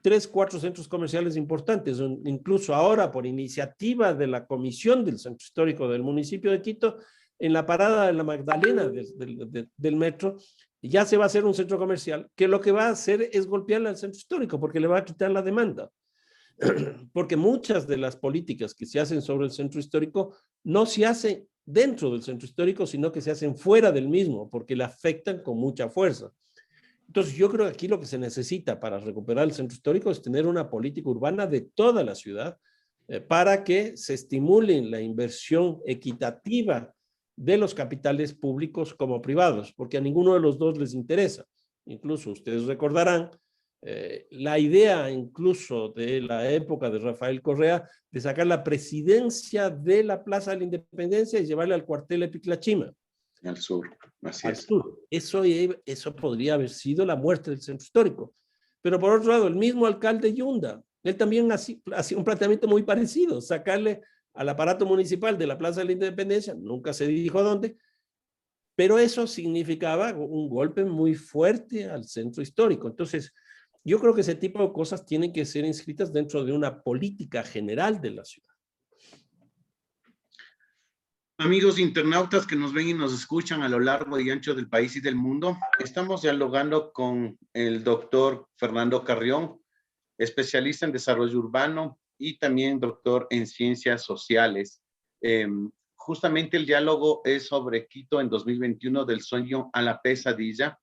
3, 4 centros comerciales importantes, incluso ahora por iniciativa de la comisión del centro histórico del municipio de Quito, en la parada de la Magdalena del metro, ya se va a hacer un centro comercial que lo que va a hacer es golpearle al centro histórico porque le va a quitar la demanda. Porque muchas de las políticas que se hacen sobre el centro histórico no se hacen dentro del centro histórico, sino que se hacen fuera del mismo, porque le afectan con mucha fuerza. Entonces, yo creo que aquí lo que se necesita para recuperar el centro histórico es tener una política urbana de toda la ciudad para que se estimule la inversión equitativa de los capitales públicos como privados, porque a ninguno de los dos les interesa. Incluso ustedes recordarán la idea incluso de la época de Rafael Correa de sacar la presidencia de la Plaza de la Independencia y llevarla al cuartel Epiclachima. Al sur, así al es. Sur. Eso podría haber sido la muerte del centro histórico. Pero por otro lado, el mismo alcalde Yunda, él también hacía un planteamiento muy parecido, sacarle al aparato municipal de la Plaza de la Independencia, nunca se dijo a dónde, pero eso significaba un golpe muy fuerte al centro histórico. Entonces, yo creo que ese tipo de cosas tienen que ser inscritas dentro de una política general de la ciudad. Amigos internautas que nos ven y nos escuchan a lo largo y ancho del país y del mundo, estamos dialogando con el doctor Fernando Carrión, especialista en desarrollo urbano y también doctor en ciencias sociales. Justamente el diálogo es sobre Quito en 2021, del sueño a la pesadilla,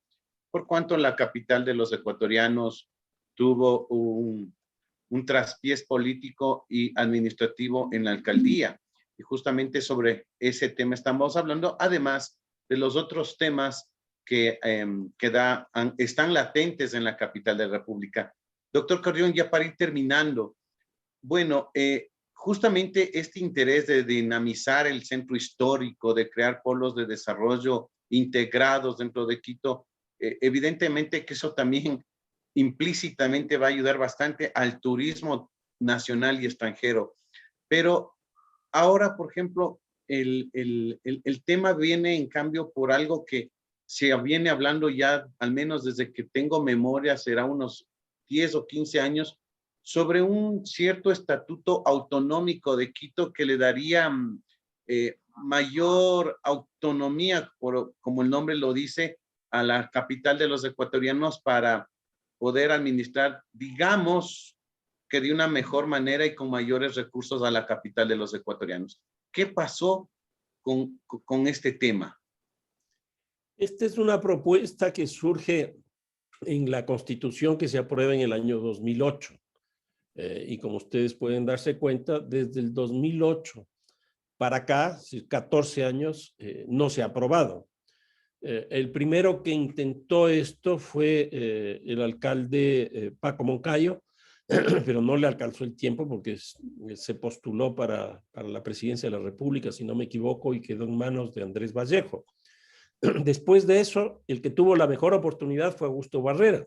por cuanto la capital de los ecuatorianos tuvo un traspiés político y administrativo en la alcaldía. Y justamente sobre ese tema estamos hablando, además de los otros temas que están latentes en la capital de la República. Doctor Carrión, ya para ir terminando, bueno, justamente este interés de dinamizar el centro histórico, de crear polos de desarrollo integrados dentro de Quito, evidentemente que eso también implícitamente va a ayudar bastante al turismo nacional y extranjero. Pero ahora, por ejemplo, el tema viene en cambio por algo que se viene hablando ya, al menos desde que tengo memoria, será unos 10 o 15 años, sobre un cierto estatuto autonómico de Quito que le daría mayor autonomía, como el nombre lo dice, a la capital de los ecuatorianos para poder administrar, digamos, que de una mejor manera y con mayores recursos a la capital de los ecuatorianos. ¿Qué pasó con este tema? Esta es una propuesta que surge en la Constitución que se aprueba en el año 2008. Y como ustedes pueden darse cuenta, desde el 2008 para acá, 14 años, no se ha aprobado. El primero que intentó esto fue el alcalde Paco Moncayo, pero no le alcanzó el tiempo porque se postuló para la presidencia de la República, si no me equivoco, y quedó en manos de Andrés Vallejo. Después de eso, el que tuvo la mejor oportunidad fue Augusto Barrera,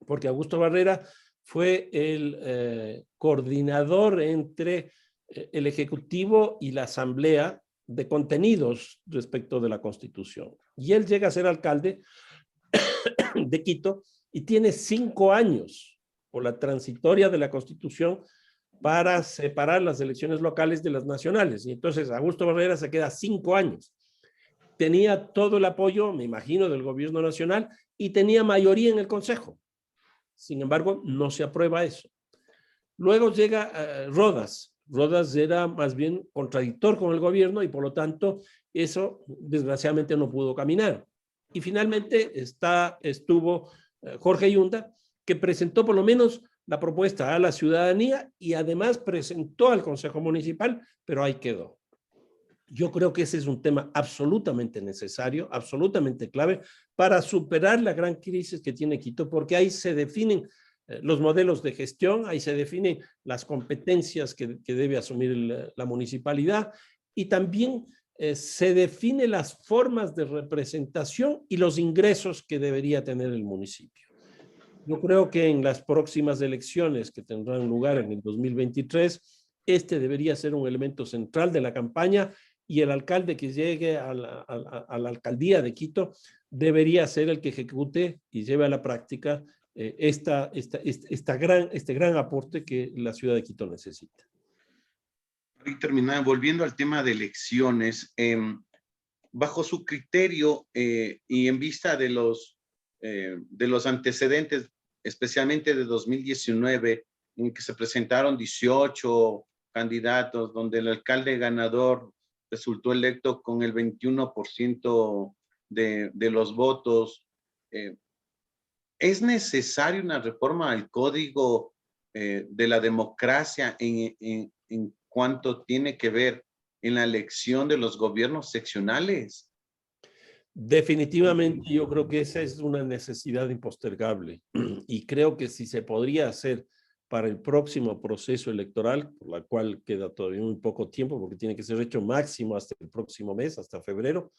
porque Augusto Barrera fue el coordinador entre el Ejecutivo y la Asamblea de contenidos respecto de la Constitución. Y él llega a ser alcalde de Quito y tiene 5 años por la transitoria de la Constitución para separar las elecciones locales de las nacionales. Y entonces Augusto Barrera se queda 5 años. Tenía todo el apoyo, me imagino, del gobierno nacional y tenía mayoría en el Consejo. Sin embargo, no se aprueba eso. Luego llega Rodas. Rodas era más bien contradictor con el gobierno y por lo tanto eso desgraciadamente no pudo caminar. Y finalmente estuvo Jorge Yunda, que presentó por lo menos la propuesta a la ciudadanía y además presentó al Consejo Municipal, pero ahí quedó. Yo creo que ese es un tema absolutamente necesario, absolutamente clave para superar la gran crisis que tiene Quito, porque ahí se definen los modelos de gestión, ahí se definen las competencias que debe asumir la municipalidad y también se definen las formas de representación y los ingresos que debería tener el municipio. Yo creo que en las próximas elecciones que tendrán lugar en el 2023, este debería ser un elemento central de la campaña y el alcalde que llegue a la alcaldía de Quito debería ser el que ejecute y lleve a la práctica este gran aporte que la ciudad de Quito necesita. Y terminar, volviendo al tema de elecciones, bajo su criterio y en vista de los antecedentes, especialmente de 2019, en que se presentaron 18 candidatos, donde el alcalde ganador resultó electo con el 21% de los votos, ¿es necesaria una reforma al Código de la Democracia en cuanto tiene que ver en la elección de los gobiernos seccionales? Definitivamente yo creo que esa es una necesidad impostergable y creo que si se podría hacer para el próximo proceso electoral, por la cual queda todavía muy poco tiempo porque tiene que ser hecho máximo hasta el próximo mes, hasta febrero,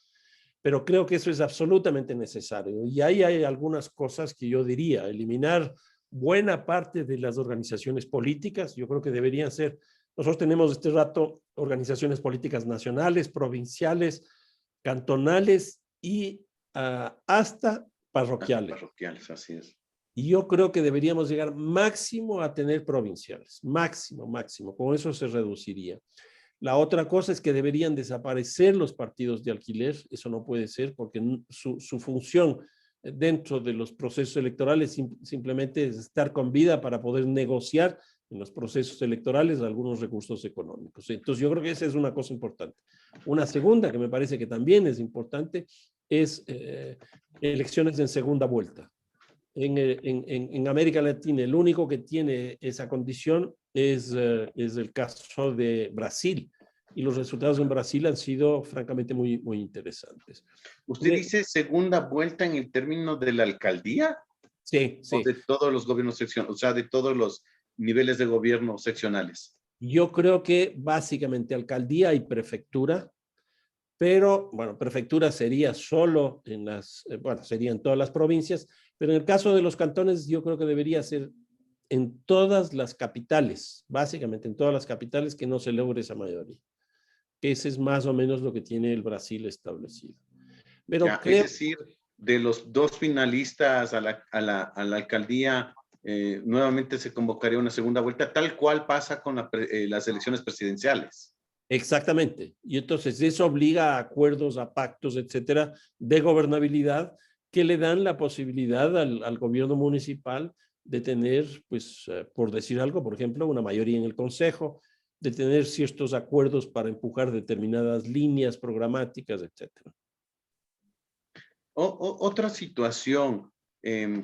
pero creo que eso es absolutamente necesario. Y ahí hay algunas cosas que yo diría, eliminar buena parte de las organizaciones políticas, yo creo que deberían ser, nosotros tenemos este rato organizaciones políticas nacionales, provinciales, cantonales y hasta parroquiales. Parroquiales, así es. Y yo creo que deberíamos llegar máximo a tener provinciales, máximo, con eso se reduciría. La otra cosa es que deberían desaparecer los partidos de alquiler, eso no puede ser porque su función dentro de los procesos electorales simplemente es estar con vida para poder negociar en los procesos electorales algunos recursos económicos. Entonces yo creo que esa es una cosa importante. Una segunda que me parece que también es importante es elecciones en segunda vuelta. En América Latina el único que tiene esa condición es el caso de Brasil y los resultados en Brasil han sido francamente muy interesantes. ¿Usted dice segunda vuelta en el término de la alcaldía? Sí, sí. ¿O de todos los gobiernos seccionales, o sea, de todos los niveles de gobierno seccionales? Yo creo que básicamente alcaldía y prefectura, pero bueno, prefectura sería solo en sería en todas las provincias, pero en el caso de los cantones yo creo que debería ser en todas las capitales, básicamente en todas las capitales que no se logre esa mayoría. Ese es más o menos lo que tiene el Brasil establecido. Pero ya, es decir, de los dos finalistas a la alcaldía, nuevamente se convocaría una segunda vuelta, tal cual pasa con las elecciones presidenciales. Exactamente. Y entonces eso obliga a acuerdos, a pactos, etcétera, de gobernabilidad que le dan la posibilidad al gobierno municipal de tener, pues, por decir algo, por ejemplo, una mayoría en el consejo, de tener ciertos acuerdos para empujar determinadas líneas programáticas, etcétera. Otra situación,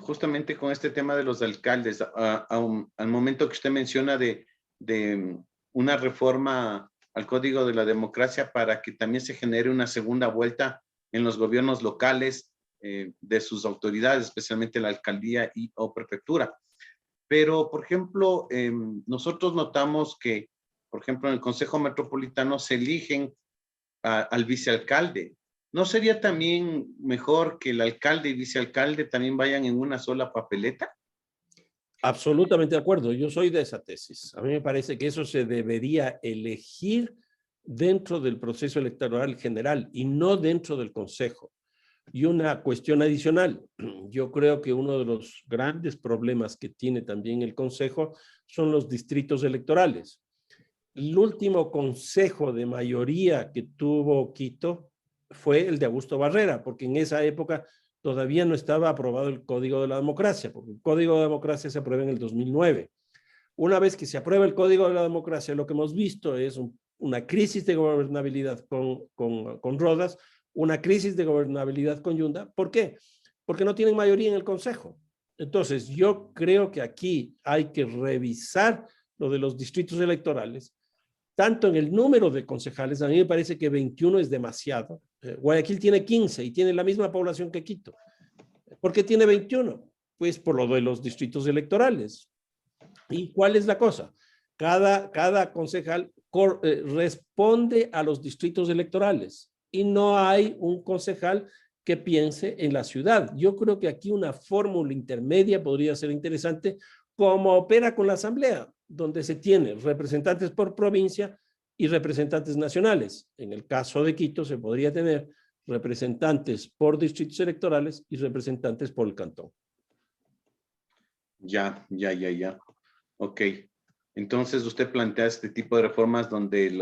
justamente con este tema de los alcaldes, al momento que usted menciona de una reforma al Código de la Democracia para que también se genere una segunda vuelta en los gobiernos locales de sus autoridades, especialmente la alcaldía o prefectura. Pero, por ejemplo, nosotros notamos que, por ejemplo, en el Consejo Metropolitano se eligen al vicealcalde. ¿No sería también mejor que el alcalde y vicealcalde también vayan en una sola papeleta? Absolutamente de acuerdo. Yo soy de esa tesis. A mí me parece que eso se debería elegir dentro del proceso electoral general y no dentro del Consejo. Y una cuestión adicional, yo creo que uno de los grandes problemas que tiene también el Consejo son los distritos electorales. El último consejo de mayoría que tuvo Quito fue el de Augusto Barrera, porque en esa época todavía no estaba aprobado el Código de la Democracia, porque el Código de la Democracia se aprueba en el 2009. Una vez que se aprueba el Código de la Democracia, lo que hemos visto es una crisis de gobernabilidad con Rodas, una crisis de gobernabilidad con Yunda. ¿Por qué? Porque no tienen mayoría en el Consejo. Entonces, yo creo que aquí hay que revisar lo de los distritos electorales, tanto en el número de concejales, a mí me parece que 21 es demasiado. Guayaquil tiene 15 y tiene la misma población que Quito. ¿Por qué tiene 21? Pues por lo de los distritos electorales. ¿Y cuál es la cosa? Cada concejal responde a los distritos electorales y no hay un concejal que piense en la ciudad. Yo creo que aquí una fórmula intermedia podría ser interesante, como opera con la asamblea, donde se tiene representantes por provincia y representantes nacionales. En el caso de Quito se podría tener representantes por distritos electorales y representantes por el cantón. Ya. Ok. Entonces usted plantea este tipo de reformas donde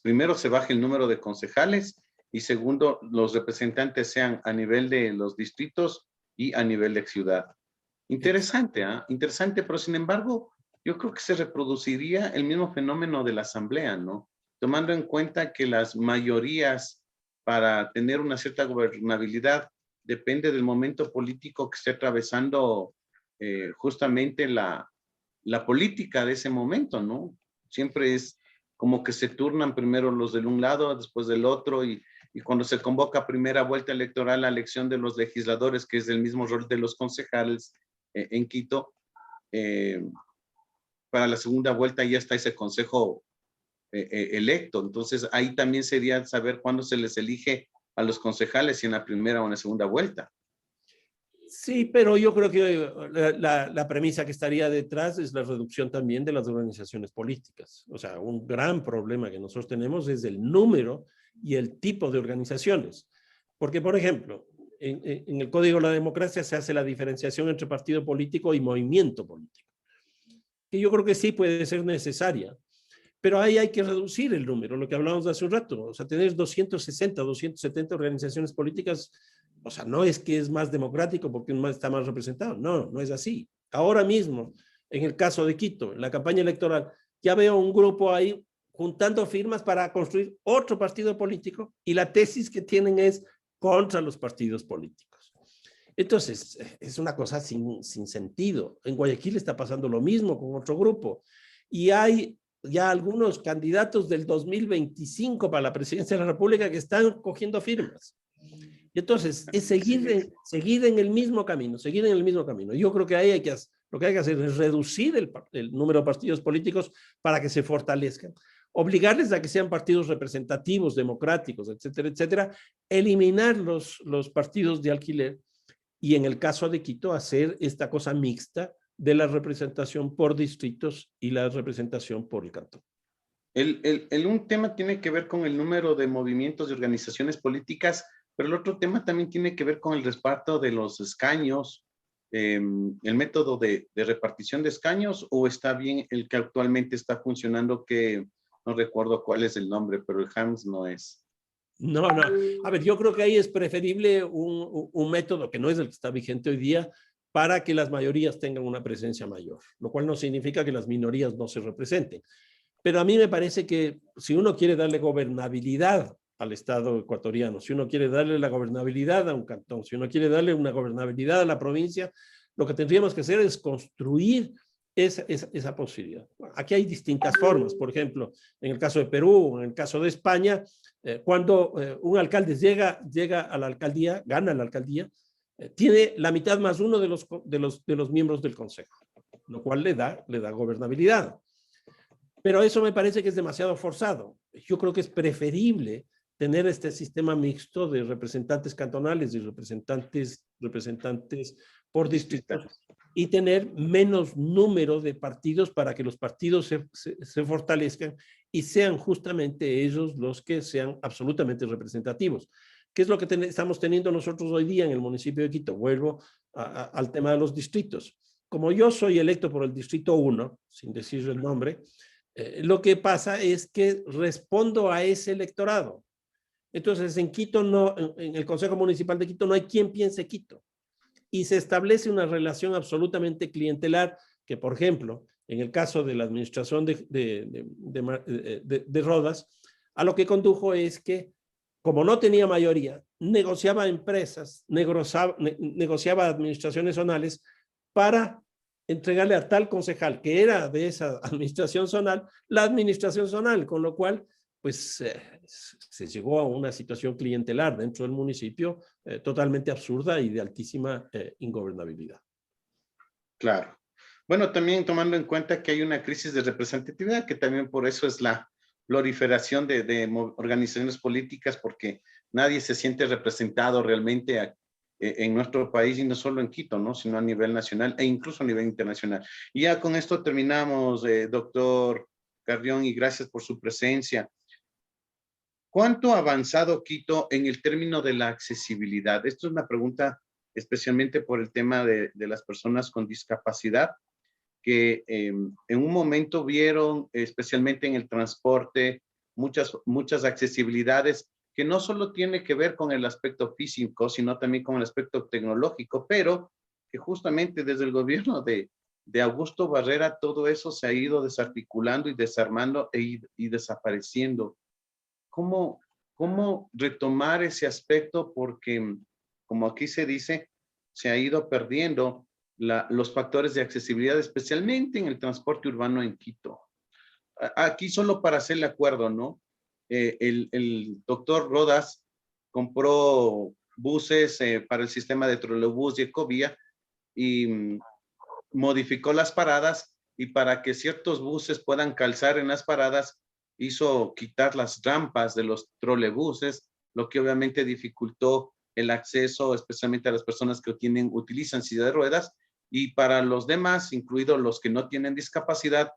primero se baje el número de concejales y segundo, los representantes sean a nivel de los distritos y a nivel de ciudad. Interesante, interesante, pero sin embargo, yo creo que se reproduciría el mismo fenómeno de la asamblea, ¿no? Tomando en cuenta que las mayorías para tener una cierta gobernabilidad depende del momento político que esté atravesando justamente la política de ese momento, ¿no? Siempre es como que se turnan primero los del un lado, después del otro, y cuando se convoca primera vuelta electoral, la elección de los legisladores, que es el mismo rol de los concejales en Quito, para la segunda vuelta ya está ese consejo electo. Entonces ahí también sería saber cuándo se les elige a los concejales, si en la primera o en la segunda vuelta. Sí, pero yo creo que la premisa que estaría detrás es la reducción también de las organizaciones políticas. O sea, un gran problema que nosotros tenemos es el número y el tipo de organizaciones. Porque, por ejemplo, en el Código de la Democracia se hace la diferenciación entre partido político y movimiento político, que yo creo que sí puede ser necesaria, pero ahí hay que reducir el número, lo que hablamos hace un rato. O sea, tener 260, 270 organizaciones políticas, o sea, no es que es más democrático porque uno está más representado. No, no es así. Ahora mismo, en el caso de Quito, en la campaña electoral, ya veo un grupo ahí juntando firmas para construir otro partido político y la tesis que tienen es contra los partidos políticos. Entonces, es una cosa sin sentido. En Guayaquil está pasando lo mismo con otro grupo. Y hay ya algunos candidatos del 2025 para la presidencia de la República que están cogiendo firmas. Y entonces, es seguir en el mismo camino, Yo creo que ahí lo que hay que hacer es reducir el número de partidos políticos para que se fortalezcan, obligarles a que sean partidos representativos, democráticos, etcétera, etcétera, eliminar los partidos de alquiler y en el caso de Quito hacer esta cosa mixta de la representación por distritos y la representación por el cantón. Un tema tiene que ver con el número de movimientos y organizaciones políticas, pero el otro tema también tiene que ver con el reparto de los escaños, el método de repartición de escaños, o está bien el que actualmente está funcionando, que no recuerdo cuál es el nombre, pero el HAMS no es. No. A ver, yo creo que ahí es preferible un método que no es el que está vigente hoy día para que las mayorías tengan una presencia mayor, lo cual no significa que las minorías no se representen. Pero a mí me parece que si uno quiere darle gobernabilidad al Estado ecuatoriano, si uno quiere darle la gobernabilidad a un cantón, si uno quiere darle una gobernabilidad a la provincia, lo que tendríamos que hacer es construir esa posibilidad. Aquí hay distintas formas. Por ejemplo, en el caso de Perú, en el caso de España, cuando un alcalde llega a la alcaldía, gana la alcaldía, tiene la mitad más uno de los miembros del consejo, lo cual le da gobernabilidad. Pero eso me parece que es demasiado forzado. Yo creo que es preferible tener este sistema mixto de representantes cantonales y representantes por distritos y tener menos número de partidos para que los partidos se fortalezcan y sean justamente ellos los que sean absolutamente representativos. ¿Qué es lo que estamos teniendo nosotros hoy día en el municipio de Quito? Vuelvo al tema de los distritos. Como yo soy electo por el distrito 1, sin decir el nombre, lo que pasa es que respondo a ese electorado. Entonces, en Quito en el Consejo Municipal de Quito no hay quien piense Quito. Y se establece una relación absolutamente clientelar que, por ejemplo, en el caso de la administración de Rodas, a lo que condujo es que, como no tenía mayoría, negociaba empresas, negociaba administraciones zonales para entregarle a tal concejal que era de esa administración zonal, la administración zonal, con lo cual pues se llegó a una situación clientelar dentro del municipio totalmente absurda y de altísima ingobernabilidad. Claro. Bueno, también tomando en cuenta que hay una crisis de representatividad, que también por eso es la proliferación de organizaciones políticas, porque nadie se siente representado realmente en nuestro país, y no solo en Quito, ¿no? Sino a nivel nacional e incluso a nivel internacional. Y ya con esto terminamos, doctor Carrión, y gracias por su presencia. ¿Cuánto ha avanzado Quito en el término de la accesibilidad? Esto es una pregunta especialmente por el tema de las personas con discapacidad, que en un momento vieron, especialmente en el transporte, muchas accesibilidades que no solo tiene que ver con el aspecto físico, sino también con el aspecto tecnológico, pero que justamente desde el gobierno de Augusto Barrera todo eso se ha ido desarticulando y desarmando y desapareciendo. ¿Cómo retomar ese aspecto? Porque, como aquí se dice, se ha ido perdiendo los factores de accesibilidad, especialmente en el transporte urbano en Quito. Aquí solo para hacerle acuerdo, ¿no? El doctor Rodas compró buses para el sistema de trolebús y ecovía y modificó las paradas, y para que ciertos buses puedan calzar en las paradas, hizo quitar las rampas de los trolebuses, lo que obviamente dificultó el acceso, especialmente a las personas que utilizan silla de ruedas, y para los demás, incluidos los que no tienen discapacidad,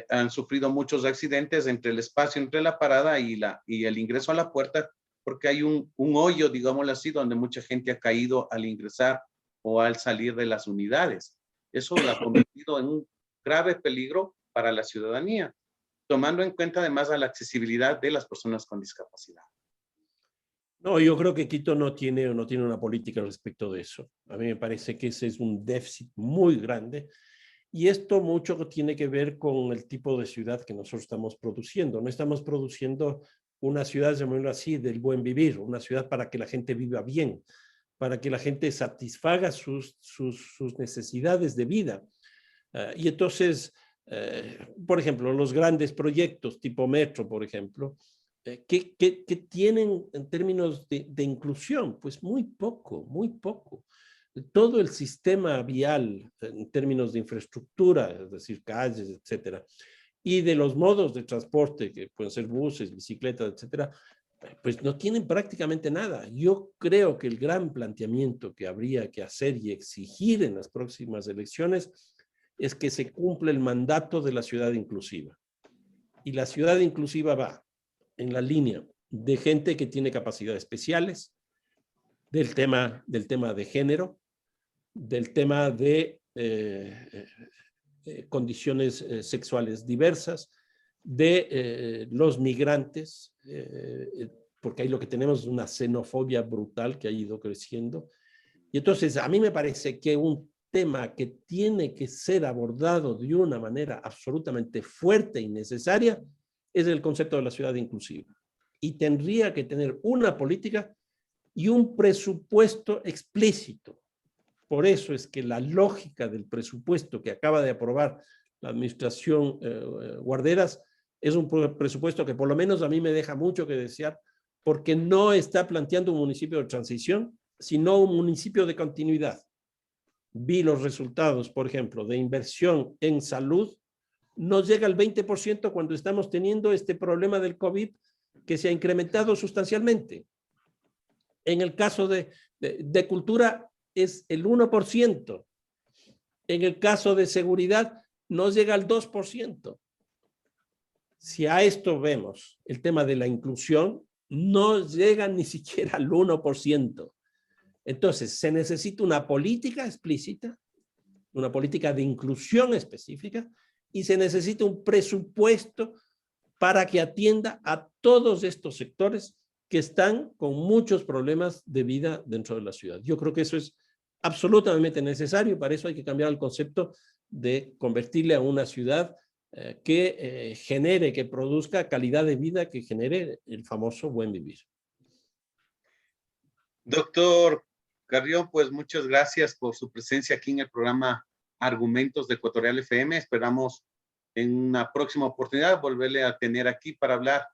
han sufrido muchos accidentes entre el espacio entre la parada y el ingreso a la puerta, porque hay un hoyo, digámoslo así, donde mucha gente ha caído al ingresar o al salir de las unidades. Eso lo ha convertido en un grave peligro para la ciudadanía, tomando en cuenta además a la accesibilidad de las personas con discapacidad. No, yo creo que Quito no tiene una política respecto de eso. A mí me parece que ese es un déficit muy grande, y esto mucho tiene que ver con el tipo de ciudad que nosotros estamos produciendo. No estamos produciendo una ciudad, llamémoslo así, del buen vivir, una ciudad para que la gente viva bien, para que la gente satisfaga sus necesidades de vida. Y entonces, por ejemplo, los grandes proyectos tipo metro, por ejemplo, ¿qué tienen en términos de inclusión? Pues muy poco, muy poco. Todo el sistema vial en términos de infraestructura, es decir, calles, etcétera, y de los modos de transporte, que pueden ser buses, bicicletas, etcétera, pues no tienen prácticamente nada. Yo creo que el gran planteamiento que habría que hacer y exigir en las próximas elecciones es que se cumpla el mandato de la ciudad inclusiva. Y la ciudad inclusiva va en la línea de gente que tiene capacidades especiales, del tema de género, del tema de condiciones sexuales diversas, de los migrantes, porque ahí lo que tenemos es una xenofobia brutal que ha ido creciendo. Y entonces a mí me parece que un tema que tiene que ser abordado de una manera absolutamente fuerte y necesaria es el concepto de la ciudad inclusiva. Y tendría que tener una política y un presupuesto explícito. Por eso es que la lógica del presupuesto que acaba de aprobar la administración Guarderas es un presupuesto que por lo menos a mí me deja mucho que desear, porque no está planteando un municipio de transición, sino un municipio de continuidad. Vi los resultados, por ejemplo, de inversión en salud, no llega al 20% cuando estamos teniendo este problema del COVID, que se ha incrementado sustancialmente. En el caso de cultura es el 1%. En el caso de seguridad no llega al 2%. Si a esto vemos el tema de la inclusión, no llega ni siquiera al 1%. Entonces, se necesita una política explícita, una política de inclusión específica, y se necesita un presupuesto para que atienda a todos estos sectores que están con muchos problemas de vida dentro de la ciudad. Yo creo que eso es absolutamente necesario. Para eso hay que cambiar el concepto de convertirle a una ciudad que genere, que produzca calidad de vida, que genere el famoso buen vivir. Doctor Carrión, pues muchas gracias por su presencia aquí en el programa Argumentos de Ecuatorial FM. Esperamos en una próxima oportunidad volverle a tener aquí para hablar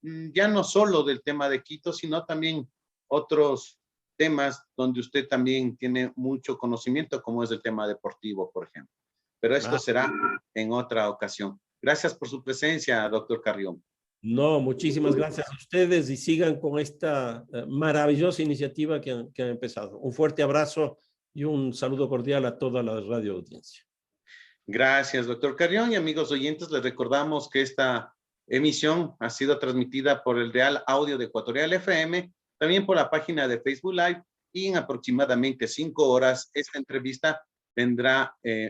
ya no solo del tema de Quito, sino también otros temas donde usted también tiene mucho conocimiento, como es el tema deportivo, por ejemplo. Pero esto será en otra ocasión. Gracias por su presencia, doctor Carrión. No, muchísimas gracias a ustedes y sigan con esta maravillosa iniciativa que han empezado. Un fuerte abrazo y un saludo cordial a toda la radio audiencia. Gracias, doctor Carrión. Y amigos oyentes, les recordamos que esta emisión ha sido transmitida por el Real Audio de Ecuatorial FM, también por la página de Facebook Live, y en aproximadamente 5 horas esta entrevista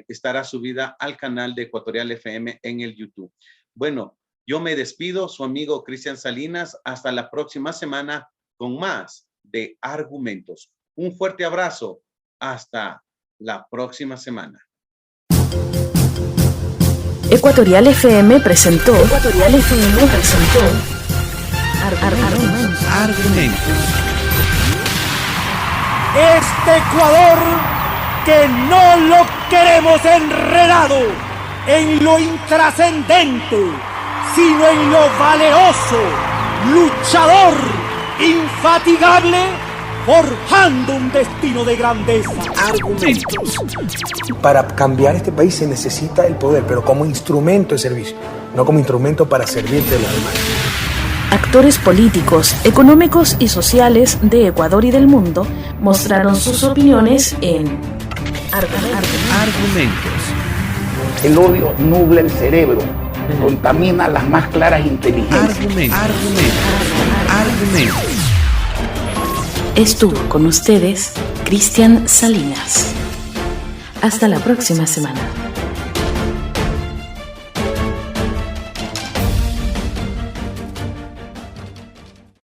estará subida al canal de Ecuatorial FM en el YouTube. Bueno, yo me despido, su amigo Cristian Salinas, hasta la próxima semana con más de Argumentos. Un fuerte abrazo, hasta la próxima semana. Ecuatorial FM presentó Argumentos. Este Ecuador que no lo queremos enredado en lo intrascendente, sino en lo valeroso, luchador, infatigable, forjando un destino de grandeza. Argumentos. Para cambiar este país se necesita el poder, pero como instrumento de servicio, no como instrumento para servirte a los demás. Actores políticos, económicos y sociales de Ecuador y del mundo mostraron sus opiniones en Argumentos. El odio nubla el cerebro, contamina las más claras inteligencias. Argumentos. Estuvo con ustedes Cristian Salinas. Hasta la próxima semana.